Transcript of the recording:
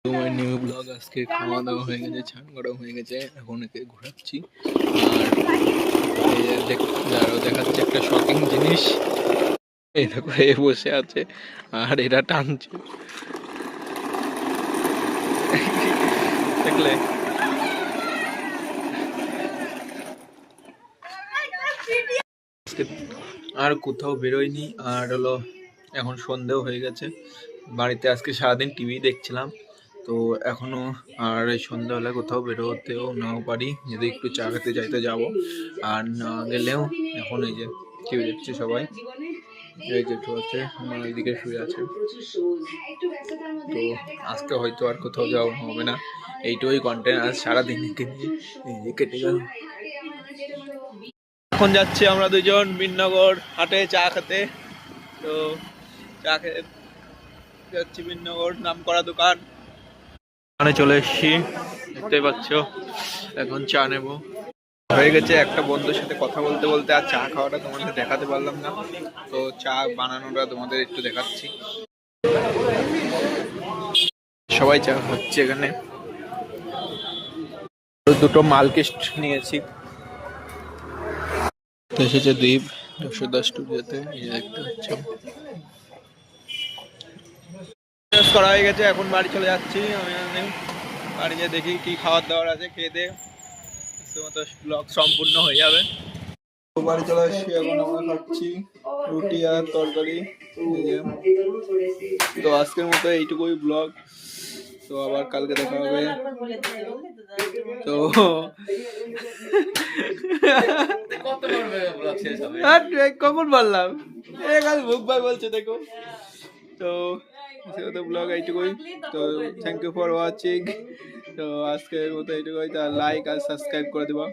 তোমার new blog. আজকে খাওয়া দাওয়া হয়ে গেছে, ছান গরম হয়ে গেছে, এখন একে ঘোরাচ্ছি। আর দেখাচ্ছে একটা শকিং জিনিস। এই দেখো, এ বসে আছে আর এরা টানছে, দেখলে? আর কোথাও বেরোয়নি। আর হলো এখন সন্ধেও হয়ে গেছে। বাড়িতে আজকে সারাদিন টিভি দেখছিলাম, তো এখনো আর এই সন্ধ্যা হলে কোথাও বেরোতেও নাও পারি। যদি একটু চা খেতে যাইতে যাবো, আর না গেলেও এখন এই যে টিভি দেখছে সবাই। এই যে একটু আছে, আমার ওইদিকে শুয়ে আছে। তো আজকে হয়তো আর কোথাও যাওয়া হবে না, এইটুকুই কন্টেন্ট আজ সারাদিন কেটে গেল। এখন যাচ্ছি আমরা দুজন বিননগর হাটে চা খেতে। তো চা খেতে যাচ্ছি বিননগর, নাম করা দোকান। ওখানে চলে এসেছি, দেখতেই পাচ্ছ। এখন চা নেব হয়ে গেছে। একটা বন্ধুর সাথে কথা বলতে বলতে আর চা খাওয়াটা তোমাদের দেখাতে পারলাম না, তো চা বানানোটা তোমাদের একটু দেখাচ্ছি। সবাই চা খাচ্ছে এখানে। দুটো মালকিস্ট নিয়েছি। এসেছে দ্বীপ যশোদা স্টুডিওতে, এই যে দেখতে পাচ্ছ। করা হয়ে গেছে, এখন বাড়ি চলে যাচ্ছি। আমি বাড়ি গিয়ে দেখি কি খাওয়ার দাওয়ার আছে, খেয়ে দিয়ে মতো ব্লগ সম্পূর্ণ হয়ে যাবে। বাড়ি চলে আসছি, এখন আমরা খাচ্ছি রুটি আর তরকারি। তো আজকের মতো এইটুকুই ব্লগ, তো আবার কালকে দেখা হবে। তো কখন বললাম মুখ ভাই বলছে, দেখো। তো ব্লগ এইটুকুই। তো থ্যাংক ইউ ফর ওয়াচিং। তো আজকের মতো এইটুকুই। লাইক আর সাবস্ক্রাইব করে দেবা।